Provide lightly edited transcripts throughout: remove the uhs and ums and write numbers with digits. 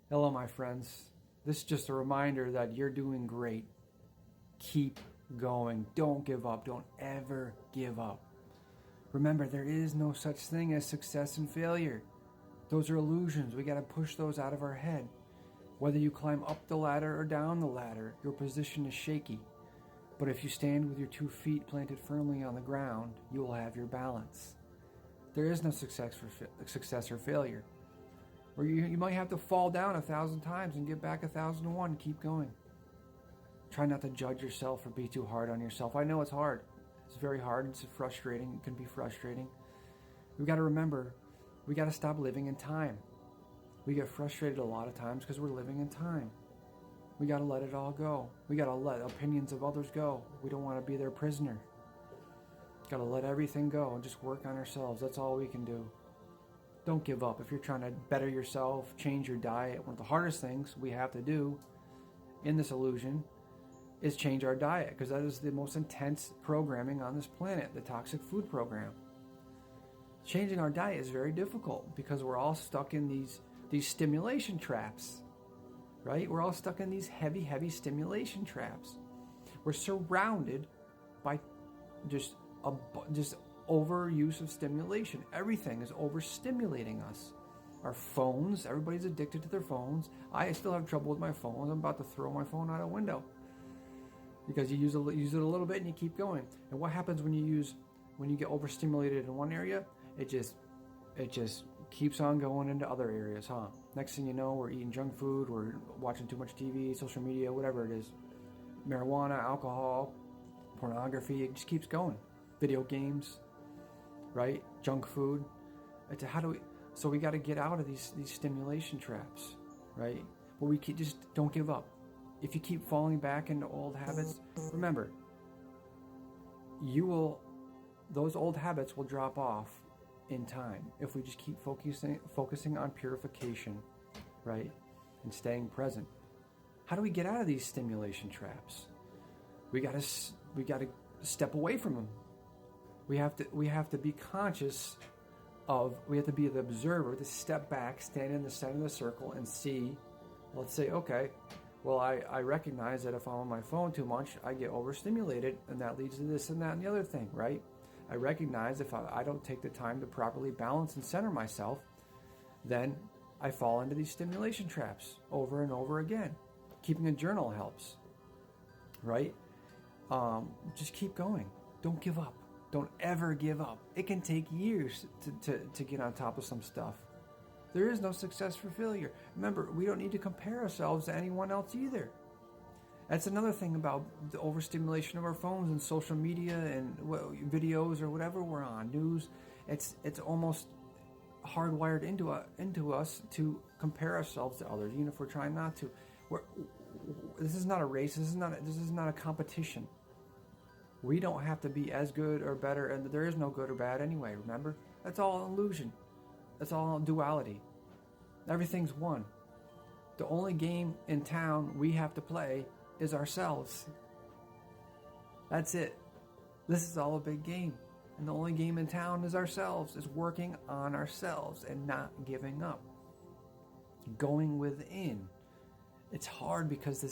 Hello, my friends. This is just a reminder that you're doing great. Keep going. Don't give up. Don't ever give up. Remember, there is no such thing as success and failure. Those are illusions. We got to push those out of our head. Whether you climb up the ladder or down the ladder, your position is shaky. But if you stand with your 2 feet planted firmly on the ground, you will have your balance. There is no success or failure. Or you might have to fall down 1,000 times and get back 1,001. Keep going. Try not to judge yourself or be too hard on yourself. I know it's hard. It's very hard. It's frustrating. It can be frustrating. We've got to remember, we got to stop living in time. We get frustrated a lot of times because we're living in time. We got to let it all go. We got to let opinions of others go. We don't want to be their prisoner. Got to let everything go and just work on ourselves. That's all we can do. Don't give up. If you're trying to better yourself, change your diet, one of the hardest things we have to do in this illusion is change our diet, because that is the most intense programming on this planet, the toxic food program. Changing our diet is very difficult because we're all stuck in these stimulation traps, right? We're all stuck in these heavy stimulation traps. We're surrounded by just overuse of stimulation. Everything is overstimulating us. Our phones, everybody's addicted to their phones. I still have trouble with my phone. I'm about to throw my phone out a window because you use it a little bit and you keep going. And what happens when you get overstimulated in one area? It just keeps on going into other areas, huh? Next thing you know, we're eating junk food, we're watching too much TV, social media, whatever it is. Marijuana, alcohol, pornography, it just keeps going. Video games, right? Junk food. So we got to get out of these stimulation traps, right? But we just don't give up. If you keep falling back into old habits, remember, those old habits will drop off in time if we just keep focusing on purification, right? And staying present. How do we get out of these stimulation traps? We got to step away from them. We have to be conscious of, we have to be the observer, to step back, stand in the center of the circle and see, let's say, okay, well, I recognize that if I'm on my phone too much, I get overstimulated, and that leads to this and that and the other thing, right? I recognize if I don't take the time to properly balance and center myself, then I fall into these stimulation traps over and over again. Keeping a journal helps, right? Just keep going. Don't give up. Don't ever give up. It can take years to get on top of some stuff. There is no success for failure. Remember, we don't need to compare ourselves to anyone else either. That's another thing about the overstimulation of our phones and social media and videos or whatever we're on, news. It's almost hardwired into us to compare ourselves to others, even if we're trying not to. This is not a race. This is not a competition. We don't have to be as good or better, and there is no good or bad anyway, remember? That's all illusion. That's all duality. Everything's one. The only game in town we have to play is ourselves. That's it. This is all a big game. And the only game in town is ourselves, is working on ourselves and not giving up. Going within. It's hard because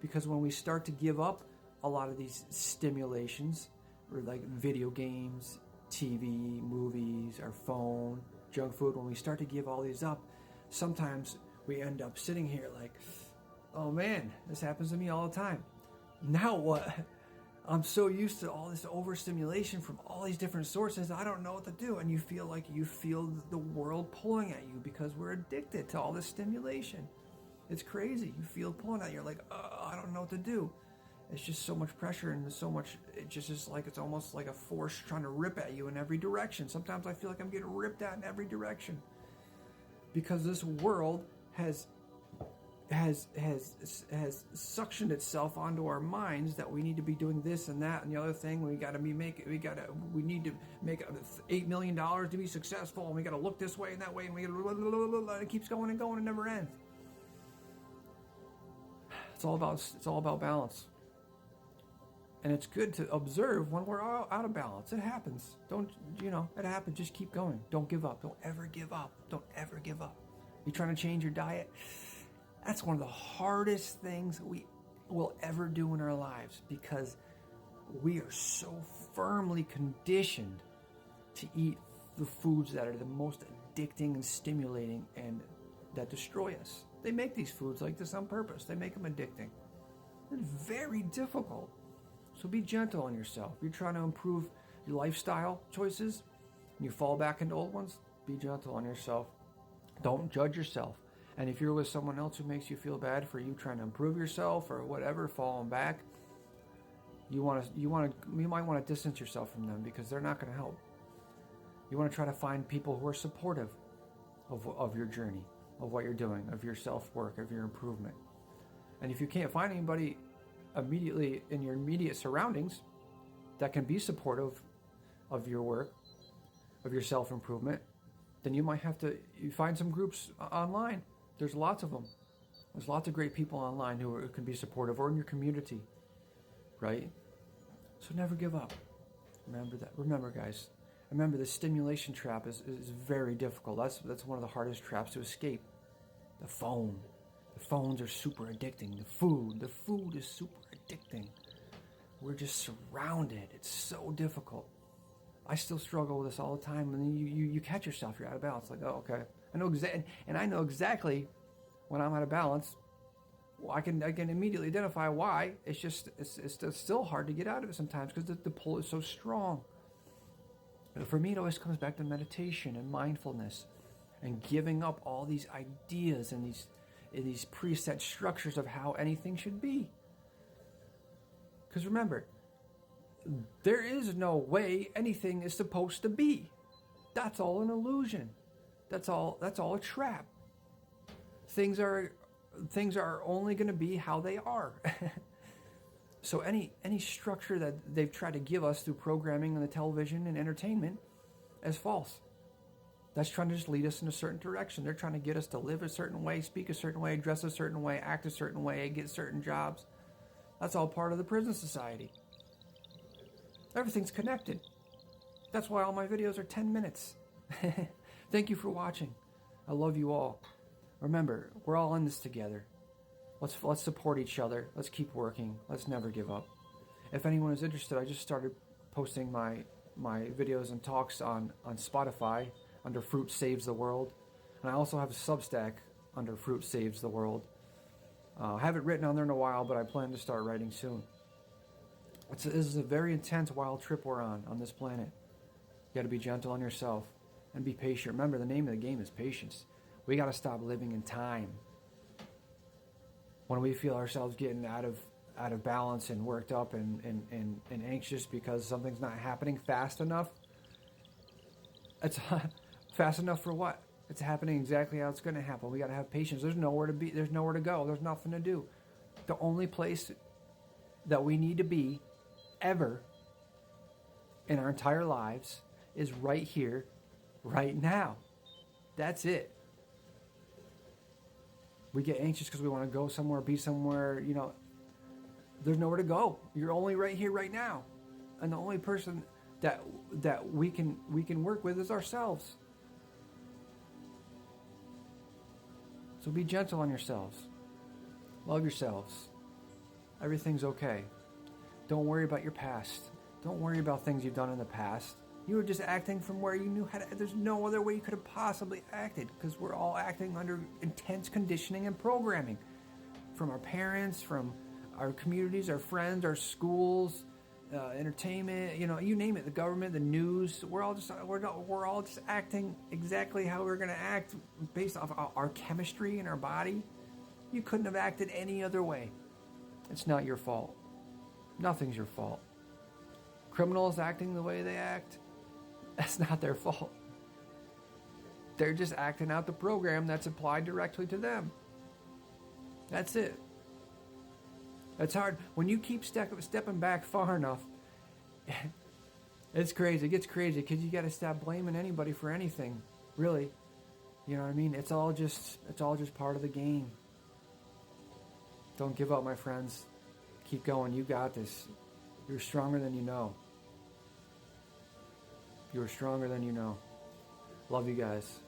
because when we start to give up a lot of these stimulations, or like video games, TV, movies, our phone, junk food, when we start to give all these up, sometimes we end up sitting here like, oh man, this happens to me all the time. Now what? I'm so used to all this overstimulation from all these different sources, I don't know what to do. And you feel the world pulling at you because we're addicted to all this stimulation. It's crazy. You feel pulling at you. You're like, I don't know what to do. It's just so much pressure and so much, it's almost like a force trying to rip at you in every direction. Sometimes I feel like I'm getting ripped at in every direction. Because this world has suctioned itself onto our minds that we need to be doing this and that and the other thing. We need to make $8 million to be successful, and we got to look this way and that way, and it keeps going and going and never ends. It's all about balance. And it's good to observe when we're out of balance. It happens. It happens. Just keep going. Don't give up. Don't ever give up. Don't ever give up. You trying to change your diet? That's one of the hardest things we will ever do in our lives, because we are so firmly conditioned to eat the foods that are the most addicting and stimulating and that destroy us. They make these foods like this on purpose. They make them addicting. It's very difficult. So be gentle on yourself. You're trying to improve your lifestyle choices and you fall back into old ones, be gentle on yourself. Don't judge yourself. And if you're with someone else who makes you feel bad for you trying to improve yourself or whatever, falling back, you might want to distance yourself from them, because they're not going to help. You want to try to find people who are supportive of your journey, of what you're doing, of your self-work, of your improvement. And if you can't find anybody immediately in your immediate surroundings that can be supportive of your work, of your self-improvement, then you might have to find some groups online. There's lots of them. There's lots of great people online who can be supportive, or in your community, right? So never give up. Remember that. Remember, guys. Remember, the stimulation trap is very difficult. That's one of the hardest traps to escape. The phone. The phones are super addicting. The food is super addicting. We're just surrounded. It's so difficult. I still struggle with this all the time. And then you catch yourself. You're out of balance. Like, oh, okay. I know exactly when I'm out of balance. Well, I can immediately identify why. It's still hard to get out of it sometimes, because the pull is so strong. But for me, it always comes back to meditation and mindfulness and giving up all these ideas and these preset structures of how anything should be. Because remember, there is no way anything is supposed to be. That's all an illusion. That's all a trap. Things are only going to be how they are. So any structure that they've tried to give us through programming on the television and entertainment is false. That's trying to just lead us in a certain direction. They're trying to get us to live a certain way, speak a certain way, dress a certain way, act a certain way, get certain jobs. That's all part of the prison society. Everything's connected. That's why all my videos are 10 minutes. Thank you for watching. I love you all. Remember, we're all in this together. Let's support each other. Let's keep working. Let's never give up. If anyone is interested, I just started posting my videos and talks on Spotify under Fruit Saves the World. And I also have a substack under Fruit Saves the World. I haven't written on there in a while, but I plan to start writing soon. This is a very intense, wild trip we're on this planet. You got to be gentle on yourself and be patient. Remember, the name of the game is patience. We got to stop living in time. When we feel ourselves getting out of balance and worked up and anxious because something's not happening fast enough, it's fast enough for what? It's happening exactly how it's going to happen. We got to have patience. There's nowhere to be. There's nowhere to go. There's nothing to do. The only place that we need to be ever in our entire lives is right here, right now. That's it. We get anxious because we want to go somewhere, be somewhere, there's nowhere to go. You're only right here, right now. And the only person that we can work with is ourselves. So be gentle on yourselves. Love yourselves. Everything's okay. Don't worry about your past. Don't worry about things you've done in the past. You were just acting from where you knew how to. There's no other way you could have possibly acted, because we're all acting under intense conditioning and programming from our parents, from our communities, our friends, our schools, entertainment. You name it. The government, the news. We're all just acting exactly how we're going to act based off our chemistry in our body. You couldn't have acted any other way. It's not your fault. Nothing's your fault. Criminals acting the way they act, that's not their fault. They're just acting out the program that's applied directly to them. That's it. It's hard. When you keep stepping back far enough, it's crazy. It gets crazy because you got to stop blaming anybody for anything, really. You know what I mean? It's all just part of the game. Don't give up, my friends. Keep going. You got this. You're stronger than you know. You're stronger than you know. Love you guys.